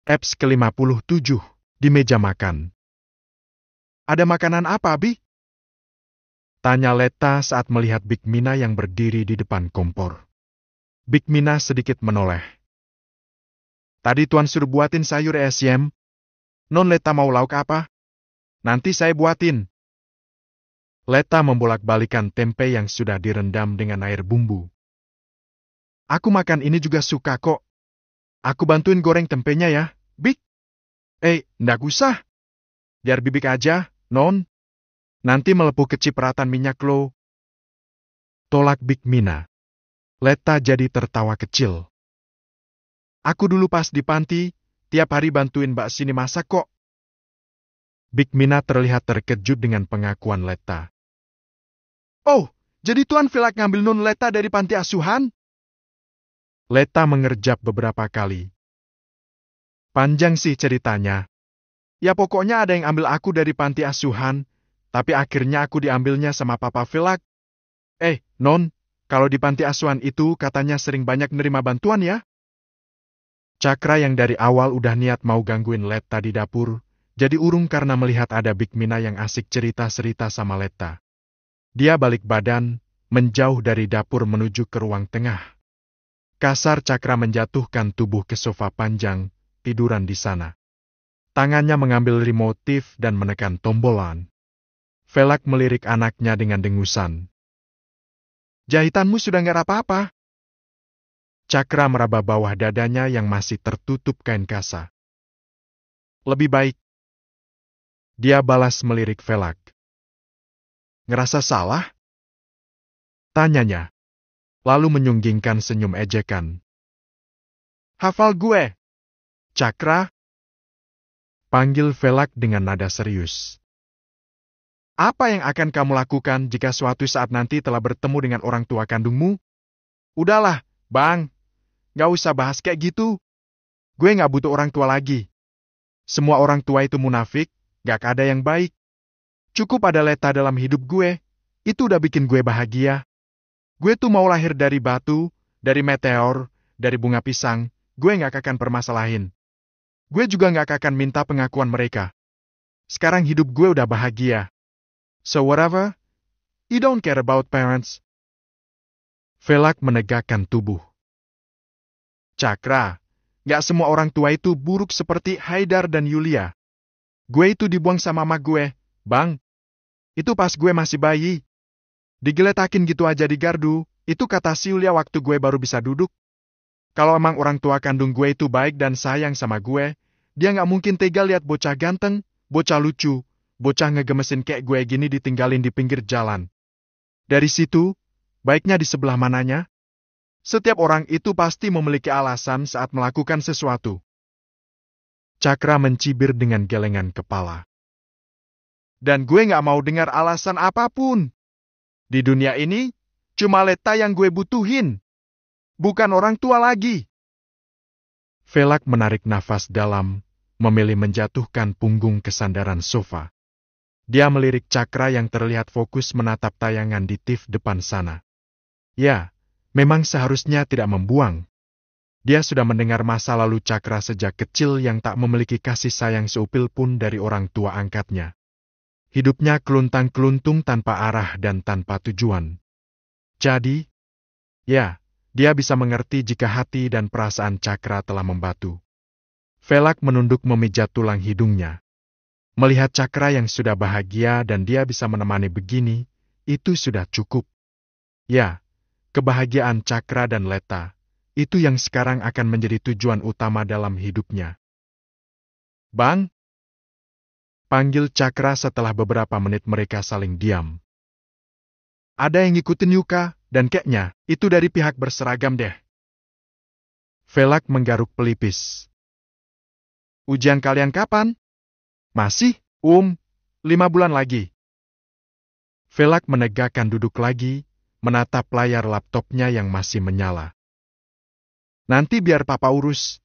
Eps ke-57, di meja makan. Ada makanan apa, Bi? Tanya Letta saat melihat Big Mina yang berdiri di depan kompor. Big Mina sedikit menoleh. Tadi Tuan suruh buatin sayur esyem. Non Letta mau lauk apa? Nanti saya buatin. Letta membolak-balikan tempe yang sudah direndam dengan air bumbu. Aku makan ini juga suka kok. Aku bantuin goreng tempenya ya, Big. Ndak usah. Biar Bibik aja, Non. Nanti melepuh kecipratan minyak lo. Tolak Big Mina. Letta jadi tertawa kecil. Aku dulu pas di panti, tiap hari bantuin Mbak sini masak kok. Big Mina terlihat terkejut dengan pengakuan Letta. Oh, jadi Tuan Velak ngambil Non Letta dari panti asuhan? Letta mengerjap beberapa kali. Panjang sih ceritanya. Ya pokoknya ada yang ambil aku dari panti asuhan, tapi akhirnya aku diambilnya sama Papa Velak. Non, kalau di panti asuhan itu katanya sering banyak nerima bantuan ya? Cakra yang dari awal udah niat mau gangguin Letta di dapur, jadi urung karena melihat ada Big Mina yang asik cerita-cerita sama Letta. Dia balik badan, menjauh dari dapur menuju ke ruang tengah. Kasar Cakra menjatuhkan tubuh ke sofa panjang, tiduran di sana. Tangannya mengambil remote dan menekan tombolan. Velak melirik anaknya dengan dengusan. Jahitanmu sudah nggak apa-apa. Cakra meraba bawah dadanya yang masih tertutup kain kasa. Lebih baik. Dia balas melirik Velak. Ngerasa salah? Tanyanya. Lalu menyunggingkan senyum ejekan. Hafal gue. Cakra. Panggil Velak dengan nada serius. Apa yang akan kamu lakukan jika suatu saat nanti telah bertemu dengan orang tua kandungmu? Udahlah, Bang. Gak usah bahas kayak gitu. Gue gak butuh orang tua lagi. Semua orang tua itu munafik, gak ada yang baik. Cukup ada Letta dalam hidup gue. Itu udah bikin gue bahagia. Gue tuh mau lahir dari batu, dari meteor, dari bunga pisang. Gue gak akan permasalahin. Gue juga gak akan minta pengakuan mereka. Sekarang hidup gue udah bahagia. So whatever, you don't care about parents. Velak menegakkan tubuh. Cakra, gak semua orang tua itu buruk seperti Haidar dan Yulia. Gue itu dibuang sama mama gue, Bang. Itu pas gue masih bayi. Digeletakin gitu aja di gardu, itu kata si Yulia waktu gue baru bisa duduk. Kalau emang orang tua kandung gue itu baik dan sayang sama gue, dia gak mungkin tega lihat bocah ganteng, bocah lucu, bocah ngegemesin kayak gue gini ditinggalin di pinggir jalan. Dari situ, baiknya di sebelah mananya? Setiap orang itu pasti memiliki alasan saat melakukan sesuatu. Cakra mencibir dengan gelengan kepala. Dan gue gak mau dengar alasan apapun. Di dunia ini, cuma Letta yang gue butuhin. Bukan orang tua lagi. Velak menarik nafas dalam, memilih menjatuhkan punggung ke sandaran sofa. Dia melirik Cakra yang terlihat fokus menatap tayangan di TV depan sana. Ya, memang seharusnya tidak membuang. Dia sudah mendengar masa lalu Cakra sejak kecil yang tak memiliki kasih sayang seupil pun dari orang tua angkatnya. Hidupnya keluntang-keluntung tanpa arah dan tanpa tujuan. Jadi, ya, dia bisa mengerti jika hati dan perasaan Cakra telah membatu. Velak menunduk memijat tulang hidungnya. Melihat Cakra yang sudah bahagia dan dia bisa menemani begini, itu sudah cukup. Ya, kebahagiaan Cakra dan Letta, itu yang sekarang akan menjadi tujuan utama dalam hidupnya. Bang? Panggil Cakra setelah beberapa menit mereka saling diam. Ada yang ngikutin Yuka, dan kayaknya itu dari pihak berseragam deh. Velak menggaruk pelipis. Ujian kalian kapan? Masih, 5 bulan lagi. Velak menegakkan duduk lagi, menatap layar laptopnya yang masih menyala. Nanti biar papa urus.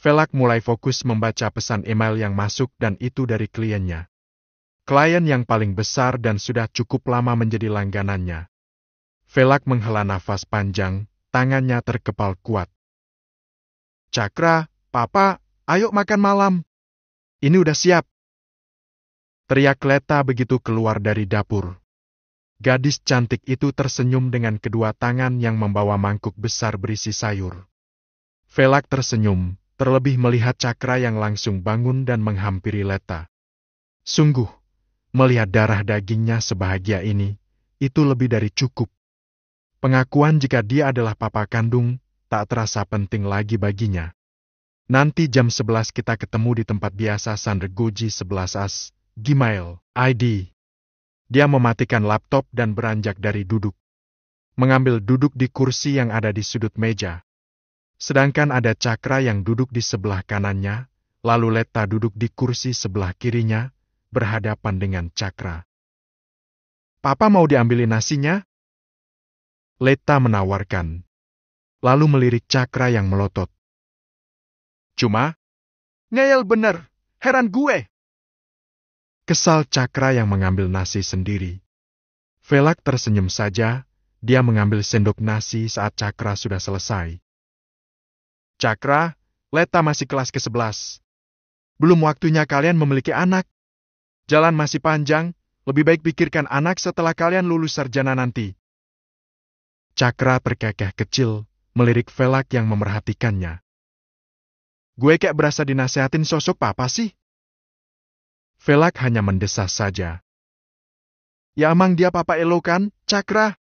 Velak mulai fokus membaca pesan email yang masuk dan itu dari kliennya. Klien yang paling besar dan sudah cukup lama menjadi langganannya. Velak menghela nafas panjang, tangannya terkepal kuat. Cakra, Papa, ayo makan malam. Ini udah siap. Teriak Letta begitu keluar dari dapur. Gadis cantik itu tersenyum dengan kedua tangan yang membawa mangkuk besar berisi sayur. Velak tersenyum, terlebih melihat Cakra yang langsung bangun dan menghampiri Letta. Sungguh, melihat darah dagingnya sebahagia ini, itu lebih dari cukup. Pengakuan jika dia adalah papa kandung, tak terasa penting lagi baginya. Nanti jam 11 kita ketemu di tempat biasa Sandergoji 11 Gmail ID. Dia mematikan laptop dan beranjak dari duduk. Mengambil duduk di kursi yang ada di sudut meja. Sedangkan ada Cakra yang duduk di sebelah kanannya, lalu Letta duduk di kursi sebelah kirinya, berhadapan dengan Cakra. Papa mau diambilin nasinya? Letta menawarkan. Lalu melirik Cakra yang melotot. Cuma, ngeyel bener, heran gue. Kesal Cakra yang mengambil nasi sendiri. Velak tersenyum saja, dia mengambil sendok nasi saat Cakra sudah selesai. Cakra, Letta masih kelas ke-11. Belum waktunya kalian memiliki anak. Jalan masih panjang, lebih baik pikirkan anak setelah kalian lulus sarjana nanti. Cakra terkekeh kecil, melirik Velak yang memerhatikannya. Gue kayak berasa dinasehatin sosok papa sih. Velak hanya mendesah saja. Ya emang dia papa Elo kan, Cakra?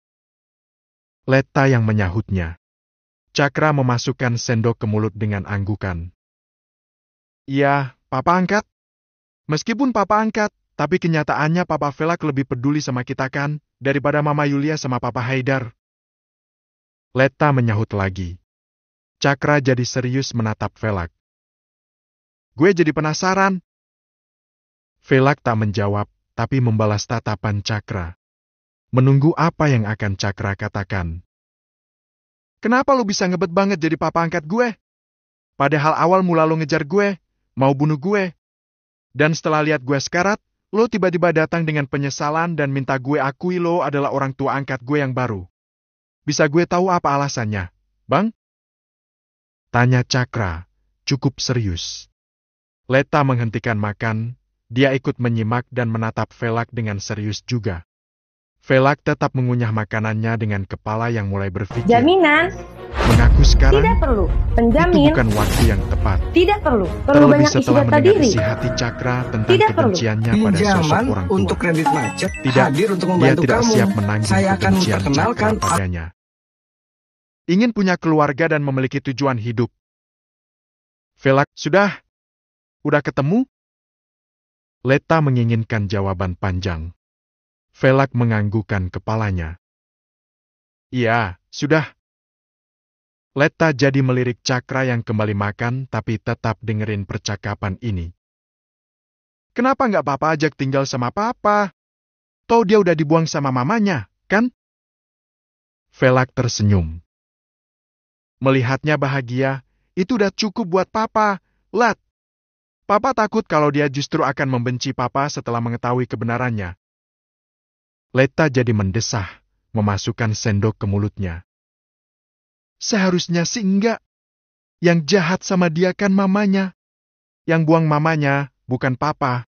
Letta yang menyahutnya. Cakra memasukkan sendok ke mulut dengan anggukan. Iya, papa angkat. Meskipun papa angkat, tapi kenyataannya papa Velak lebih peduli sama kita kan, daripada mama Yulia sama papa Haidar. Letta menyahut lagi. Cakra jadi serius menatap Velak. Gue jadi penasaran. Velak tak menjawab, tapi membalas tatapan Cakra. Menunggu apa yang akan Cakra katakan. Kenapa lu bisa ngebet banget jadi papa angkat gue? Padahal awal mula lu ngejar gue, mau bunuh gue. Dan setelah lihat gue sekarat, lo tiba-tiba datang dengan penyesalan dan minta gue akui lo adalah orang tua angkat gue yang baru. Bisa gue tahu apa alasannya, Bang? Tanya Cakra, cukup serius. Letta menghentikan makan, dia ikut menyimak dan menatap Velak dengan serius juga. Velak tetap mengunyah makanannya dengan kepala yang mulai berpikir. Jaminan? Mengaku sekarang, tidak perlu. Penjamin? itu bukan waktu yang tepat. Tidak perlu. Terlebih banyak isi setelah data mendengar diri. isi hati Cakra tentang Tidak kebenciannya pada sosok Pinjaman orang tua. untuk kredit macet Tidak, hadir untuk dia membantu tidak kamu. siap menanggung Saya akan kebencian memperkenalkan Cakra padanya. Ingin punya keluarga dan memiliki tujuan hidup. Velak, sudah? Udah ketemu? Letta menginginkan jawaban panjang. Velak menganggukkan kepalanya. Iya, sudah. Letta jadi melirik Cakra yang kembali makan tapi tetap dengerin percakapan ini. Kenapa nggak papa ajak tinggal sama papa? Toh dia udah dibuang sama mamanya, kan? Velak tersenyum. Melihatnya bahagia, itu udah cukup buat papa, Lat. Papa takut kalau dia justru akan membenci papa setelah mengetahui kebenarannya. Letta jadi mendesah, memasukkan sendok ke mulutnya. Seharusnya sih enggak. Yang jahat sama dia kan mamanya. Yang buang mamanya, bukan papa.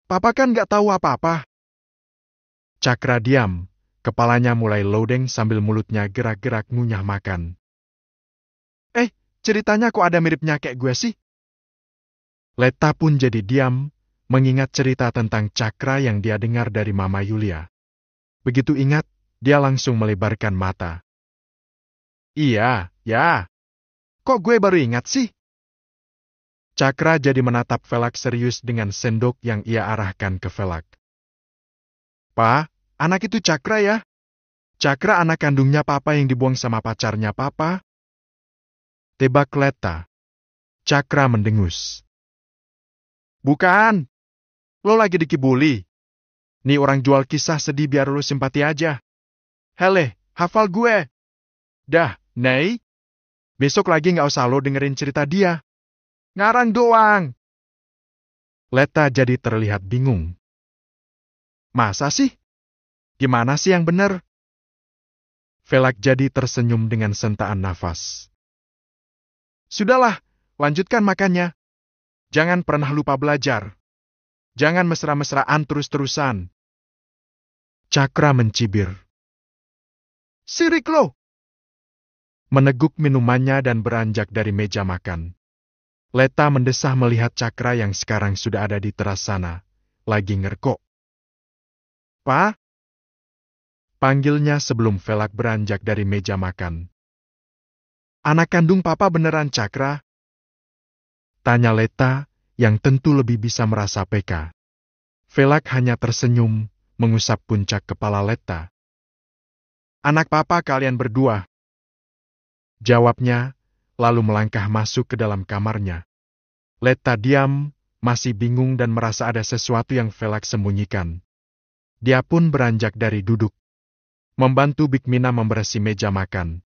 Papa kan nggak tahu apa-apa. Cakra diam, kepalanya mulai loading sambil mulutnya gerak-gerak ngunyah makan. Ceritanya kok ada miripnya kayak gue sih? Letta pun jadi diam, mengingat cerita tentang Cakra yang dia dengar dari Mama Yulia. Begitu ingat, dia langsung melebarkan mata. Iya, ya. Kok gue baru ingat sih? Cakra jadi menatap Velak serius dengan sendok yang ia arahkan ke Velak. Pa, anak itu Cakra ya? Cakra anak kandungnya papa yang dibuang sama pacarnya papa? Tebak Letta. Cakra mendengus. Bukan. Lo lagi dikibuli. Nih orang jual kisah sedih biar lo simpati aja. Hele, hafal gue. Dah, Nei. Besok lagi nggak usah lo dengerin cerita dia. Ngarang doang. Letta jadi terlihat bingung. Masa sih? Gimana sih yang benar? Velak jadi tersenyum dengan sentaan nafas. Sudahlah, lanjutkan makannya. Jangan pernah lupa belajar. Jangan mesra-mesraan terus-terusan. Cakra mencibir. Sirik lo! Meneguk minumannya dan beranjak dari meja makan. Leta mendesah melihat Cakra yang sekarang sudah ada di teras sana, lagi ngerkok. Pa? Panggilnya sebelum Velak beranjak dari meja makan. Anak kandung papa beneran Cakra? Tanya Leta, yang tentu lebih bisa merasa peka. Velak hanya tersenyum, mengusap puncak kepala Leta. Anak papa kalian berdua. Jawabnya, lalu melangkah masuk ke dalam kamarnya. Leta diam, masih bingung dan merasa ada sesuatu yang Velak sembunyikan. Dia pun beranjak dari duduk. Membantu Bikmina membersih meja makan.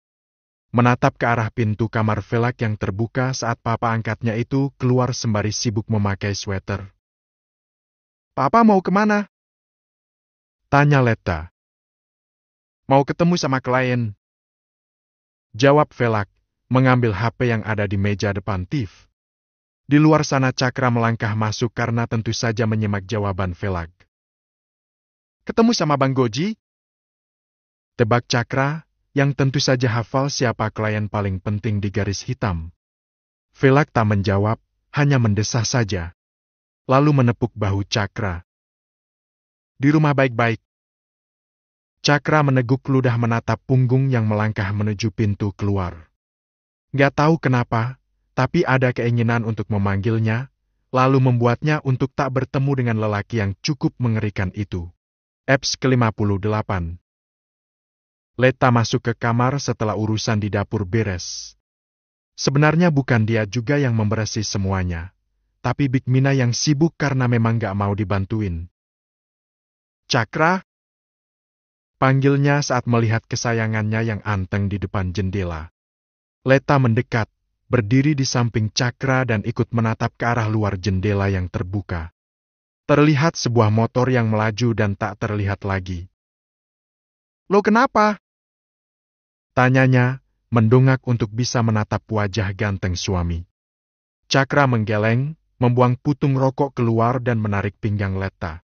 Menatap ke arah pintu kamar Velak yang terbuka saat papa angkatnya itu keluar sembari sibuk memakai sweater. Papa mau kemana? Tanya Leta. Mau ketemu sama klien. Jawab Velak, mengambil HP yang ada di meja depan Tiff. Di luar sana Cakra melangkah masuk karena tentu saja menyimak jawaban Velak. Ketemu sama Bang Goji? Tebak Cakra, yang tentu saja hafal siapa klien paling penting di garis hitam. Velak tak menjawab, hanya mendesah saja. Lalu menepuk bahu Cakra. Di rumah baik-baik. Cakra meneguk ludah menatap punggung yang melangkah menuju pintu keluar. Gak tahu kenapa, tapi ada keinginan untuk memanggilnya, lalu membuatnya untuk tak bertemu dengan lelaki yang cukup mengerikan itu. Eps ke-58. Leta masuk ke kamar setelah urusan di dapur beres. Sebenarnya bukan dia juga yang membersih semuanya, tapi Bikmina yang sibuk karena memang gak mau dibantuin. Cakra? Panggilnya saat melihat kesayangannya yang anteng di depan jendela. Leta mendekat, berdiri di samping Cakra dan ikut menatap ke arah luar jendela yang terbuka. Terlihat sebuah motor yang melaju dan tak terlihat lagi. Lo kenapa? Tanyanya, mendongak untuk bisa menatap wajah ganteng suami. Cakra menggeleng, membuang putung rokok keluar dan menarik pinggang Leta.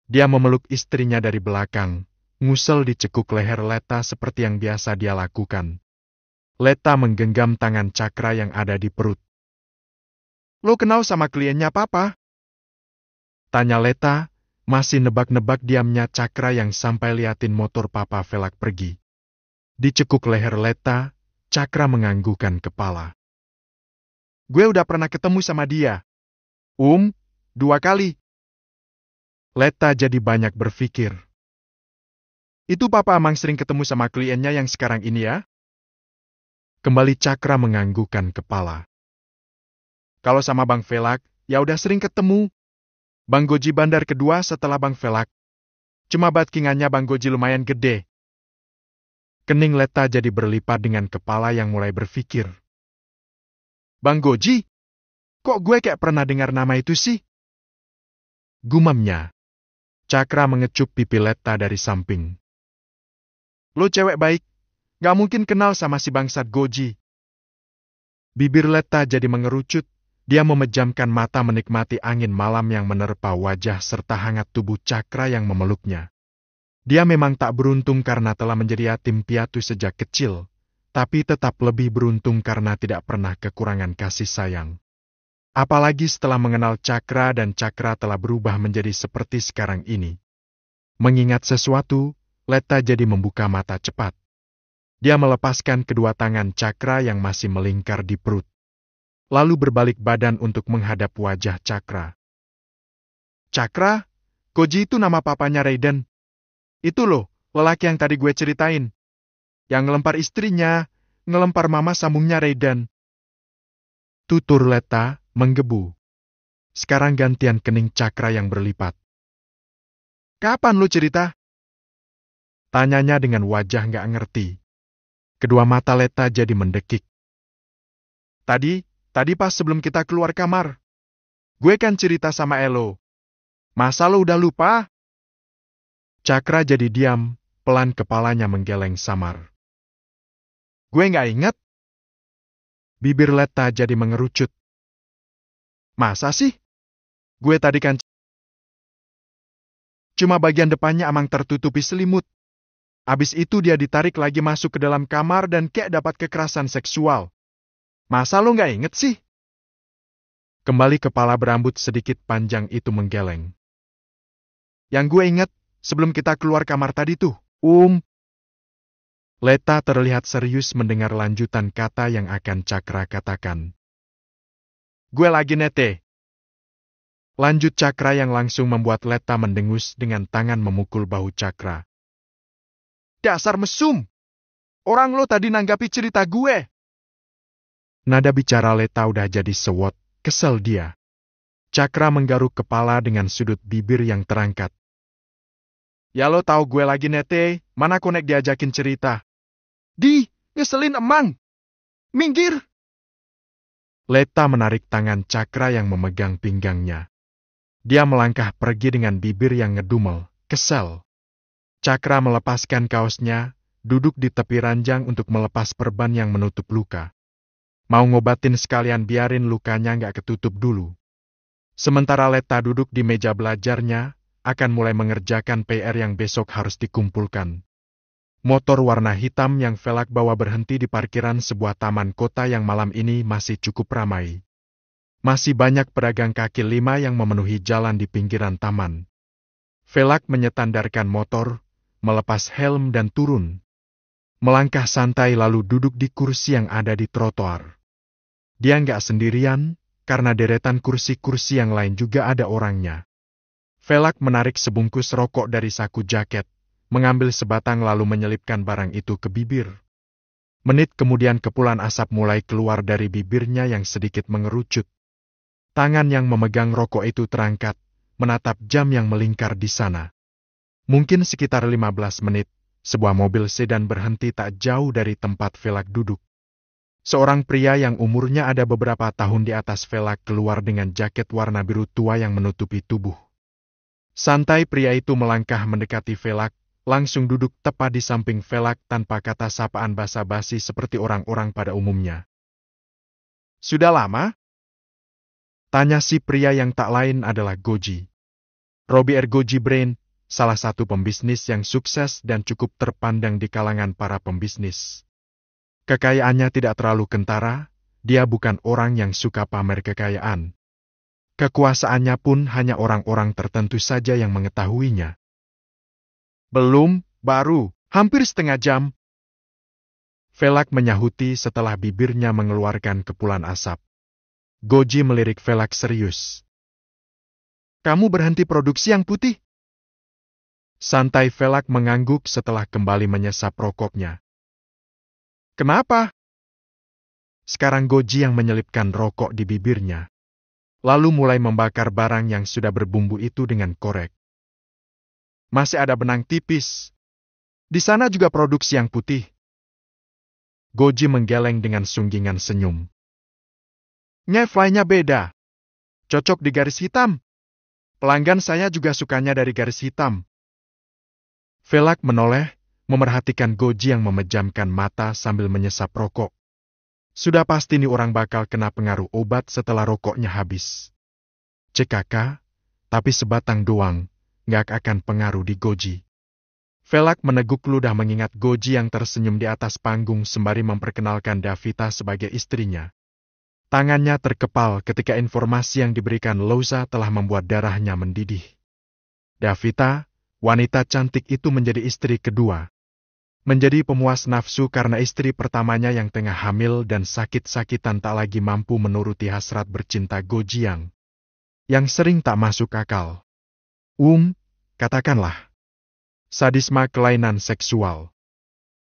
Dia memeluk istrinya dari belakang, ngusel dicekuk leher Leta seperti yang biasa dia lakukan. Leta menggenggam tangan Cakra yang ada di perut. Lo kenal sama kliennya papa? Tanya Leta, masih nebak-nebak diamnya Cakra yang sampai liatin motor papa Velak pergi. Dicekuk leher Leta, Cakra menganggukkan kepala. Gue udah pernah ketemu sama dia. 2 kali. Leta jadi banyak berpikir. Itu papa emang sering ketemu sama kliennya yang sekarang ini ya? Kembali Cakra menganggukkan kepala. Kalau sama Bang Velak, ya udah sering ketemu. Bang Goji bandar kedua setelah Bang Velak. Cuma backingannya Bang Goji lumayan gede. Kening Leta jadi berlipat dengan kepala yang mulai berpikir. Bang Goji? Kok gue kayak pernah dengar nama itu sih? Gumamnya. Cakra mengecup pipi Leta dari samping. Lo cewek baik, gak mungkin kenal sama si bangsat Goji. Bibir Leta jadi mengerucut, dia memejamkan mata menikmati angin malam yang menerpa wajah serta hangat tubuh Cakra yang memeluknya. Dia memang tak beruntung karena telah menjadi yatim piatu sejak kecil, tapi tetap lebih beruntung karena tidak pernah kekurangan kasih sayang. Apalagi setelah mengenal Cakra dan Cakra telah berubah menjadi seperti sekarang ini. Mengingat sesuatu, Leta jadi membuka mata cepat. Dia melepaskan kedua tangan Cakra yang masih melingkar di perut. Lalu berbalik badan untuk menghadap wajah Cakra. Cakra, Goji itu nama papanya Raiden. Itu loh, lelaki yang tadi gue ceritain. Yang ngelempar istrinya, ngelempar mama sambungnya Raiden. Tutur Leta menggebu. Sekarang gantian kening Cakra yang berlipat. Kapan lu cerita? Tanyanya dengan wajah nggak ngerti. Kedua mata Leta jadi mendekik. Tadi pas sebelum kita keluar kamar. Gue kan cerita sama Elo. Masa lo udah lupa? Cakra jadi diam, pelan kepalanya menggeleng samar. Gue nggak inget. Bibir Letta jadi mengerucut. Masa sih? Gue tadi kan cuma bagian depannya amang tertutupi selimut. Abis itu dia ditarik lagi masuk ke dalam kamar dan kayak dapat kekerasan seksual. Masa lo nggak inget sih? Kembali kepala berambut sedikit panjang itu menggeleng. Yang gue inget, sebelum kita keluar kamar tadi tuh, Letta terlihat serius mendengar lanjutan kata yang akan Cakra katakan. Gue lagi nete. Lanjut Cakra yang langsung membuat Letta mendengus dengan tangan memukul bahu Cakra. Dasar mesum! Orang lo tadi nanggapi cerita gue. Nada bicara Letta udah jadi sewot, kesel dia. Cakra menggaruk kepala dengan sudut bibir yang terangkat. Ya lo tahu gue lagi nete, mana konek diajakin cerita. Ngeselin emang. Minggir! Letta menarik tangan Cakra yang memegang pinggangnya. Dia melangkah pergi dengan bibir yang ngedumel, kesel. Cakra melepaskan kaosnya, duduk di tepi ranjang untuk melepas perban yang menutup luka. Mau ngobatin sekalian biarin lukanya nggak ketutup dulu. Sementara Letta duduk di meja belajarnya, akan mulai mengerjakan PR yang besok harus dikumpulkan. Motor warna hitam yang Velak bawa berhenti di parkiran sebuah taman kota yang malam ini masih cukup ramai. Masih banyak pedagang kaki lima yang memenuhi jalan di pinggiran taman. Velak menyetandarkan motor, melepas helm dan turun. Melangkah santai lalu duduk di kursi yang ada di trotoar. Dia nggak sendirian, karena deretan kursi-kursi yang lain juga ada orangnya. Velak menarik sebungkus rokok dari saku jaket, mengambil sebatang lalu menyelipkan barang itu ke bibir. Menit kemudian kepulan asap mulai keluar dari bibirnya yang sedikit mengerucut. Tangan yang memegang rokok itu terangkat, menatap jam yang melingkar di sana. Mungkin sekitar 15 menit, sebuah mobil sedan berhenti tak jauh dari tempat Velak duduk. Seorang pria yang umurnya ada beberapa tahun di atas Velak keluar dengan jaket warna biru tua yang menutupi tubuh. Santai pria itu melangkah mendekati Velak, langsung duduk tepat di samping Velak tanpa kata sapaan basa-basi seperti orang-orang pada umumnya. Sudah lama? Tanya si pria yang tak lain adalah Goji. Robert Goji Brain, salah satu pembisnis yang sukses dan cukup terpandang di kalangan para pembisnis. Kekayaannya tidak terlalu kentara, dia bukan orang yang suka pamer kekayaan. Kekuasaannya pun hanya orang-orang tertentu saja yang mengetahuinya. Belum, baru, hampir setengah jam. Velak menyahuti setelah bibirnya mengeluarkan kepulan asap. Goji melirik Velak serius. Kamu berhenti produksi yang putih? Santai Velak mengangguk setelah kembali menyesap rokoknya. Kenapa? Sekarang Goji yang menyelipkan rokok di bibirnya. Lalu mulai membakar barang yang sudah berbumbu itu dengan korek. Masih ada benang tipis. Di sana juga produksi yang putih. Goji menggeleng dengan sunggingan senyum. Ngefly-nya beda. Cocok di garis hitam. Pelanggan saya juga sukanya dari garis hitam. Velak menoleh, memerhatikan Goji yang memejamkan mata sambil menyesap rokok. Sudah pasti nih orang bakal kena pengaruh obat setelah rokoknya habis. CKK, tapi sebatang doang, nggak akan pengaruh di Goji. Velak meneguk ludah mengingat Goji yang tersenyum di atas panggung sembari memperkenalkan Davita sebagai istrinya. Tangannya terkepal ketika informasi yang diberikan Louza telah membuat darahnya mendidih. Davita, wanita cantik itu menjadi istri kedua. Menjadi pemuas nafsu karena istri pertamanya yang tengah hamil dan sakit-sakitan tak lagi mampu menuruti hasrat bercinta Goji yang sering tak masuk akal. Katakanlah. Sadisme kelainan seksual.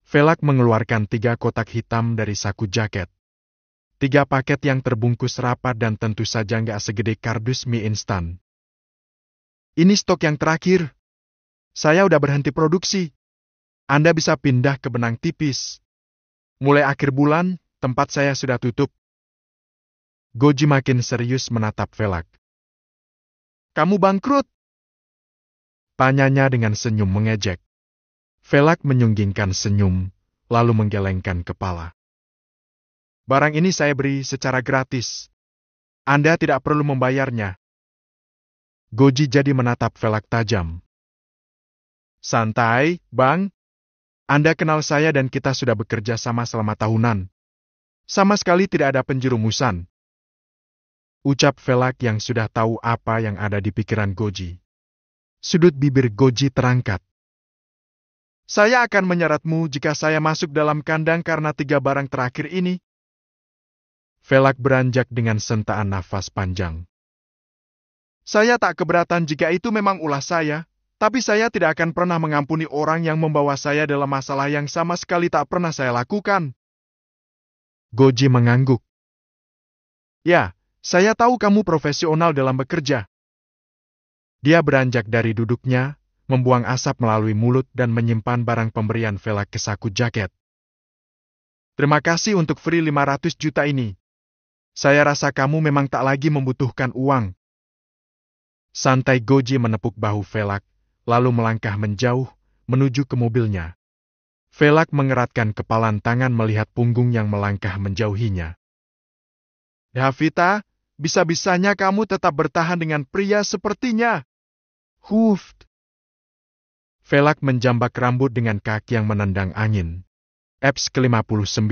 Velak mengeluarkan 3 kotak hitam dari saku jaket. 3 paket yang terbungkus rapat dan tentu saja nggak segede kardus mie instan. Ini stok yang terakhir. Saya udah berhenti produksi. Anda bisa pindah ke benang tipis. Mulai akhir bulan, tempat saya sudah tutup. Goji makin serius menatap Velak. Kamu bangkrut? Tanyanya dengan senyum mengejek. Velak menyunggingkan senyum, lalu menggelengkan kepala. Barang ini saya beri secara gratis. Anda tidak perlu membayarnya. Goji jadi menatap Velak tajam. Santai, Bang. Anda kenal saya dan kita sudah bekerja sama selama tahunan. Sama sekali tidak ada penjerumusan. Ucap Velak yang sudah tahu apa yang ada di pikiran Goji. Sudut bibir Goji terangkat. Saya akan menyeretmu jika saya masuk dalam kandang karena 3 barang terakhir ini. Velak beranjak dengan sentaan nafas panjang. Saya tak keberatan jika itu memang ulah saya, tapi saya tidak akan pernah mengampuni orang yang membawa saya dalam masalah yang sama sekali tak pernah saya lakukan. Goji mengangguk. Ya, saya tahu kamu profesional dalam bekerja. Dia beranjak dari duduknya, membuang asap melalui mulut dan menyimpan barang pemberian Velak ke saku jaket. Terima kasih untuk free 500 juta ini. Saya rasa kamu memang tak lagi membutuhkan uang. Santai Goji menepuk bahu Velak, lalu melangkah menjauh, menuju ke mobilnya. Velak mengeratkan kepalan tangan melihat punggung yang melangkah menjauhinya. Davita, bisa-bisanya kamu tetap bertahan dengan pria sepertinya. Huf. Velak menjambak rambut dengan kaki yang menendang angin. Eps ke-59.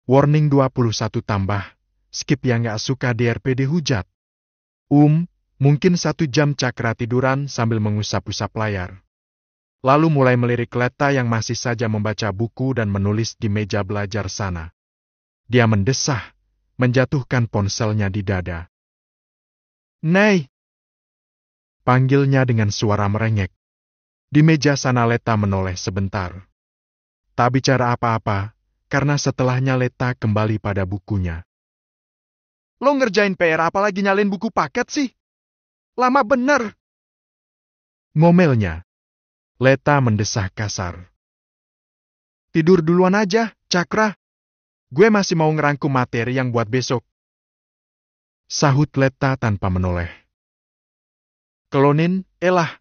Warning 21 tambah. Skip yang gak suka DRPD hujat. Mungkin 1 jam Cakra tiduran sambil mengusap-usap layar. Lalu mulai melirik Letta yang masih saja membaca buku dan menulis di meja belajar sana. Dia mendesah, menjatuhkan ponselnya di dada. Nei! Panggilnya dengan suara merengek. Di meja sana Letta menoleh sebentar. Tak bicara apa-apa, karena setelahnya Letta kembali pada bukunya. Lo ngerjain PR apalagi nyalin buku paket sih? Lama bener. Ngomelnya. Letta mendesah kasar. Tidur duluan aja, Cakra. Gue masih mau ngerangkum materi yang buat besok. Sahut Letta tanpa menoleh. Kelonin, elah.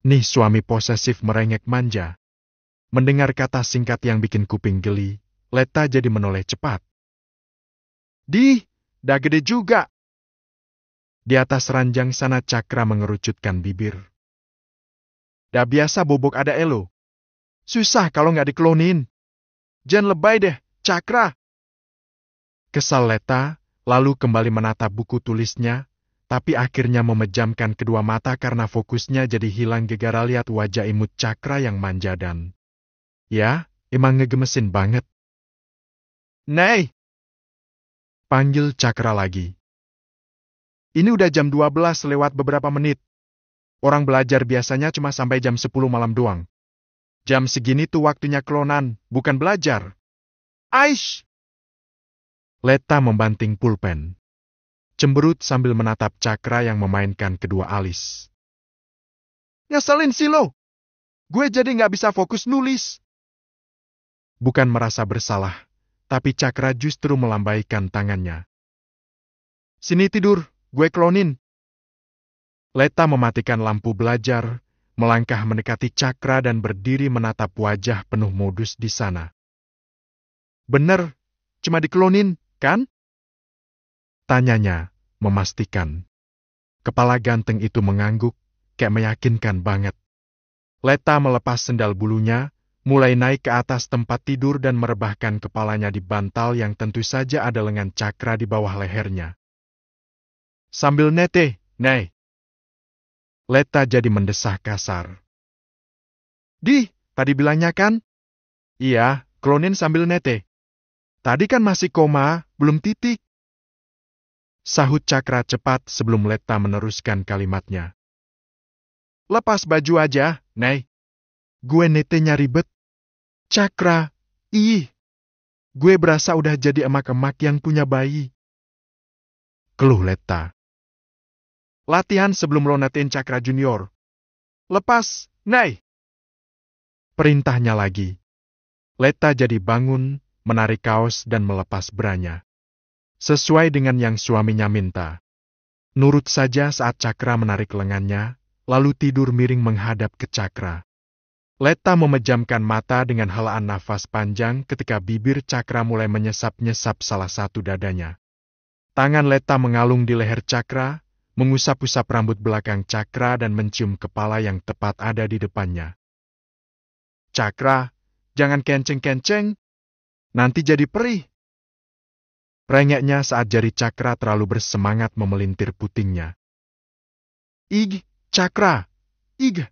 Nih suami posesif merengek manja. Mendengar kata singkat yang bikin kuping geli, Letta jadi menoleh cepat. Dah gede juga. Di atas ranjang sana Cakra mengerucutkan bibir. Dah biasa bobok ada elo. Susah kalau nggak diklonin. Jangan lebay deh, Cakra. Kesal Letta, lalu kembali menatap buku tulisnya, tapi akhirnya memejamkan kedua mata karena fokusnya jadi hilang gegara lihat wajah imut Cakra yang manja dan... Ya, emang ngegemesin banget. Nei! Panggil Cakra lagi. Ini udah jam 12 lewat beberapa menit. Orang belajar biasanya cuma sampai jam 10 malam doang. Jam segini tuh waktunya klonan, bukan belajar. Aish! Letta membanting pulpen. Cemberut sambil menatap Cakra yang memainkan kedua alis. Ngeselin sih lo. Gue jadi nggak bisa fokus nulis. Bukan merasa bersalah, tapi Cakra justru melambaikan tangannya. Sini tidur, gue klonin. Letta mematikan lampu belajar, melangkah mendekati Cakra dan berdiri menatap wajah penuh modus di sana. Bener, cuma diklonin, kan? Tanyanya, memastikan. Kepala ganteng itu mengangguk, kayak meyakinkan banget. Letta melepas sendal bulunya, mulai naik ke atas tempat tidur dan merebahkan kepalanya di bantal yang tentu saja ada lengan Cakra di bawah lehernya. Sambil neteh, Nei. Letta jadi mendesah kasar. Tadi bilangnya kan? Iya, klonin sambil neteh. Tadi kan masih koma, belum titik. Sahut Cakra cepat sebelum Letta meneruskan kalimatnya. Lepas baju aja, Nei. Gue netenya ribet. Cakra, gue berasa udah jadi emak-emak yang punya bayi. Keluh Letta. Latihan sebelum lo netin Cakra Junior. Lepas, Nei. Perintahnya lagi. Letta jadi bangun, menarik kaos dan melepas branya. Sesuai dengan yang suaminya minta. Nurut saja saat Cakra menarik lengannya, lalu tidur miring menghadap ke Cakra. Leta memejamkan mata dengan helaan nafas panjang ketika bibir Cakra mulai menyesap-nyesap salah satu dadanya. Tangan Leta mengalung di leher Cakra, mengusap-usap rambut belakang Cakra dan mencium kepala yang tepat ada di depannya. Cakra, jangan kenceng-kenceng, nanti jadi perih. Rengeknya saat jari Cakra terlalu bersemangat memelintir putingnya. Ig, Cakra, ig.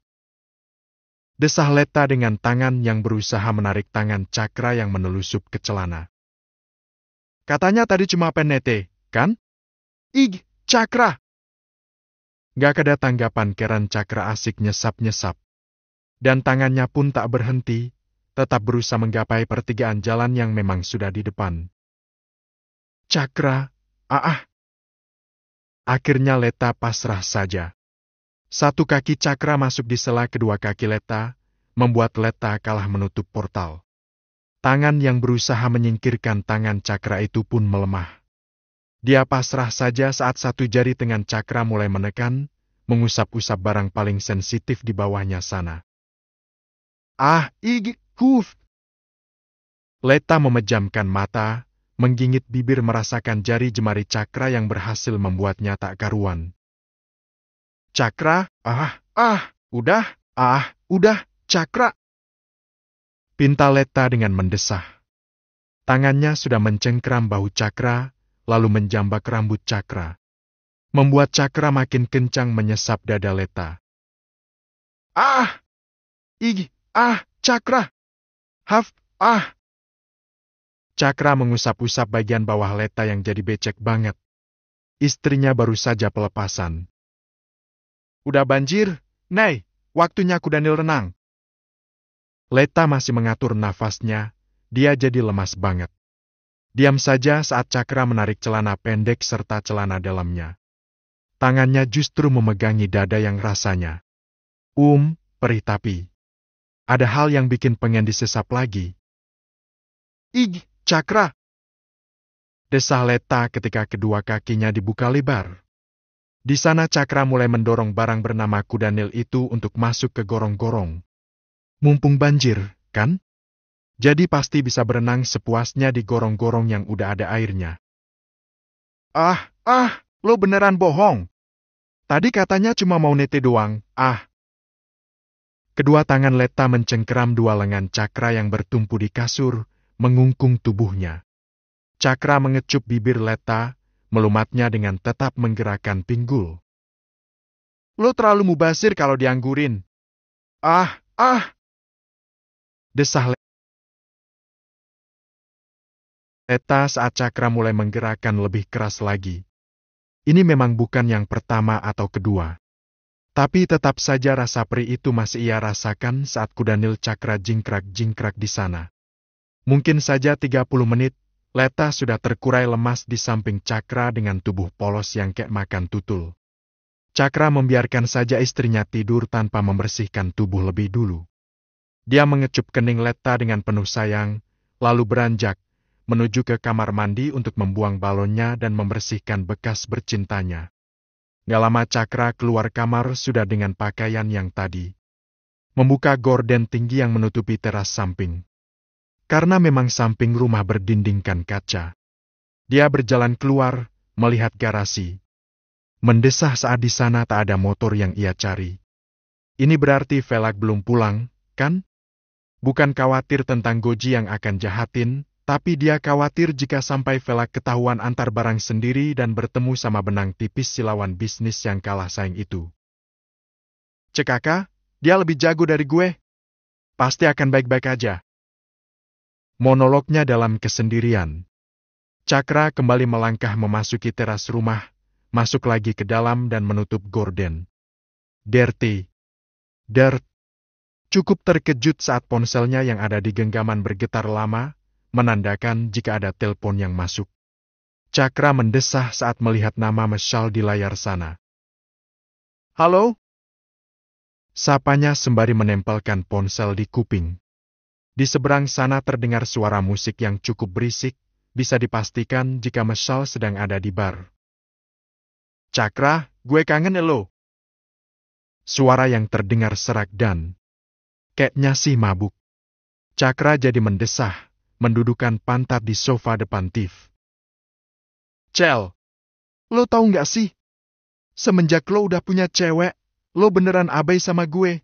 Desah Leta dengan tangan yang berusaha menarik tangan Cakra yang menelusup ke celana. Katanya tadi cuma penete, kan? Ig, Cakra. Gak ada tanggapan Karen Cakra asik nyesap-nyesap. Dan tangannya pun tak berhenti, tetap berusaha menggapai pertigaan jalan yang memang sudah di depan. Cakra, Akhirnya Leta pasrah saja. Satu kaki Cakra masuk di sela kedua kaki Leta, membuat Leta kalah menutup portal. Tangan yang berusaha menyingkirkan tangan Cakra itu pun melemah. Dia pasrah saja saat satu jari tangan Cakra mulai menekan, mengusap-usap barang paling sensitif di bawahnya sana. Huf! Leta memejamkan mata, menggigit bibir merasakan jari jemari Cakra yang berhasil membuatnya tak karuan. Cakra, udah, Cakra. Pinta Leta dengan mendesah. Tangannya sudah mencengkram bahu Cakra, lalu menjambak rambut Cakra. Membuat Cakra makin kencang menyesap dada Leta. Cakra. Cakra mengusap-usap bagian bawah Leta yang jadi becek banget. Istrinya baru saja pelepasan. Udah banjir, Nay, waktunya Kudanil renang. Leta masih mengatur nafasnya, dia jadi lemas banget. Diam saja saat Cakra menarik celana pendek serta celana dalamnya. Tangannya justru memegangi dada yang rasanya perih tapi. Ada hal yang bikin pengen disesap lagi. Ig, Cakra. Desah Leta ketika kedua kakinya dibuka lebar. Di sana Cakra mulai mendorong barang bernama Kudanil itu untuk masuk ke gorong-gorong. Mumpung banjir, kan? Jadi pasti bisa berenang sepuasnya di gorong-gorong yang udah ada airnya. Lo beneran bohong. Tadi katanya cuma mau nete doang, Kedua tangan Leta mencengkeram dua lengan Cakra yang bertumpu di kasur, mengungkung tubuhnya. Cakra mengecup bibir Leta, melumatnya dengan tetap menggerakkan pinggul. Lo terlalu mubazir kalau dianggurin. Desah Leta saat Cakra mulai menggerakkan lebih keras lagi. Ini memang bukan yang pertama atau kedua. Tapi tetap saja rasa perih itu masih ia rasakan saat Kudanil Cakra jingkrak-jingkrak di sana. Mungkin saja 30 menit, Leta sudah terkurai lemas di samping Cakra dengan tubuh polos yang kayak makan tutul. Cakra membiarkan saja istrinya tidur tanpa membersihkan tubuh lebih dulu. Dia mengecup kening Leta dengan penuh sayang, lalu beranjak, menuju ke kamar mandi untuk membuang balonnya dan membersihkan bekas bercintanya. Gak lama Cakra keluar kamar sudah dengan pakaian yang tadi. Membuka gorden tinggi yang menutupi teras samping. Karena memang samping rumah berdindingkan kaca. Dia berjalan keluar, melihat garasi. Mendesah saat di sana tak ada motor yang ia cari. Ini berarti Velak belum pulang, kan? Bukan khawatir tentang Goji yang akan jahatin, tapi dia khawatir jika sampai Velak ketahuan antar barang sendiri dan bertemu sama benang tipis si lawan bisnis yang kalah saing itu. Cekaka, dia lebih jago dari gue. Pasti akan baik-baik aja. Monolognya dalam kesendirian. Cakra kembali melangkah memasuki teras rumah, masuk lagi ke dalam dan menutup gorden. Dert. Cukup terkejut saat ponselnya yang ada di genggaman bergetar lama, menandakan jika ada telepon yang masuk. Cakra mendesah saat melihat nama Michelle di layar sana. Halo? Sapanya sembari menempelkan ponsel di kuping. Di seberang sana terdengar suara musik yang cukup berisik, bisa dipastikan jika Michelle sedang ada di bar. Cakra, gue kangen elo. Suara yang terdengar serak dan Kayaknya sih mabuk. Cakra jadi mendesah, mendudukan pantat di sofa depan Tiff. Cel, lo tahu nggak sih? Semenjak lo udah punya cewek, lo beneran abai sama gue.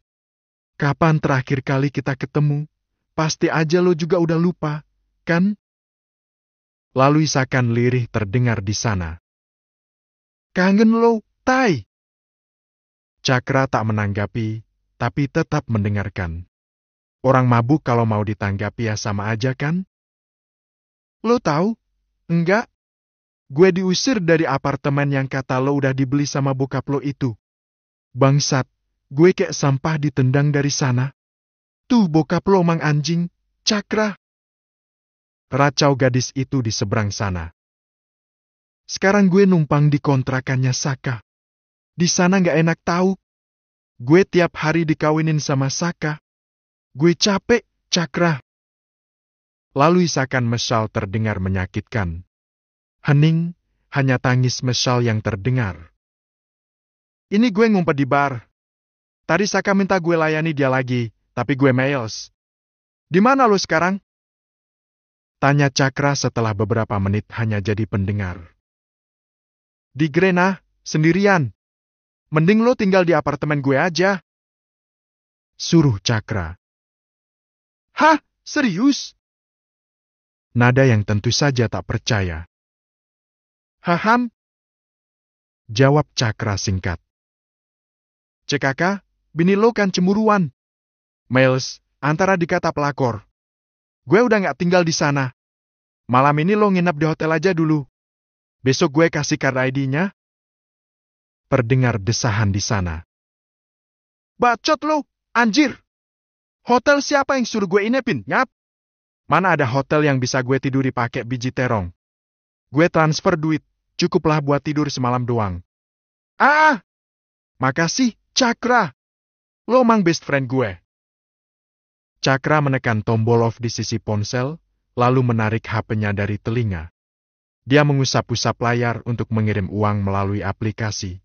Kapan terakhir kali kita ketemu? Pasti aja lo juga udah lupa, kan? Lalu isakan lirih terdengar di sana. Kangen lo, Tai. Cakra tak menanggapi, tapi tetap mendengarkan. Orang mabuk kalau mau ditanggapi ya sama aja kan? Lo tahu? Enggak. Gue diusir dari apartemen yang kata lo udah dibeli sama bokap lo itu. Bangsat, gue kayak sampah ditendang dari sana. Tuh bokap lo mang anjing, Cakra. Racau gadis itu di seberang sana. Sekarang gue numpang di kontrakannya Saka. Di sana nggak enak tahu. Gue tiap hari dikawinin sama Saka. Gue capek, Cakra. Lalu isakan mesal terdengar menyakitkan. Hening, hanya tangis mesal yang terdengar. Ini gue ngumpet di bar. Tadi Saka minta gue layani dia lagi, tapi gue males. Di mana lo sekarang? Tanya Cakra setelah beberapa menit hanya jadi pendengar. Di Grena, sendirian. Mending lo tinggal di apartemen gue aja. Suruh Cakra. Hah? Serius? Nada yang tentu saja tak percaya. Haham? Jawab Cakra singkat. CKK, bini lo kan cemburuan. Miles, antara dikata pelakor. Gue udah gak tinggal di sana. Malam ini lo nginep di hotel aja dulu. Besok gue kasih card ID-nya. Perdengar desahan di sana. Bacot lo, anjir. Hotel siapa yang suruh gue inepin, nyap? Mana ada hotel yang bisa gue tiduri pakai biji terong. Gue transfer duit, cukuplah buat tidur semalam doang. Ah! Makasih, Cakra. Lo mang best friend gue. Cakra menekan tombol off di sisi ponsel, lalu menarik HP-nya dari telinga. Dia mengusap-usap layar untuk mengirim uang melalui aplikasi.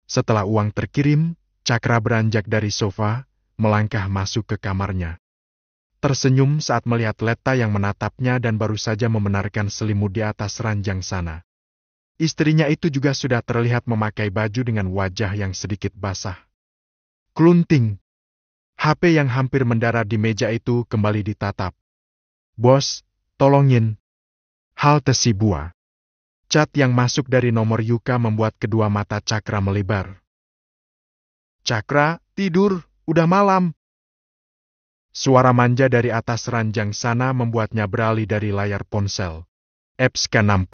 Setelah uang terkirim, Cakra beranjak dari sofa, melangkah masuk ke kamarnya. Tersenyum saat melihat Letta yang menatapnya dan baru saja membenarkan selimut di atas ranjang sana. Istrinya itu juga sudah terlihat memakai baju dengan wajah yang sedikit basah. Klunting. HP yang hampir mendarat di meja itu kembali ditatap. Bos, tolongin. Halte Shibuya. Chat yang masuk dari nomor Yuka membuat kedua mata Cakra melebar. Cakra, tidur, udah malam. Suara manja dari atas ranjang sana membuatnya beralih dari layar ponsel. Apps ke-6.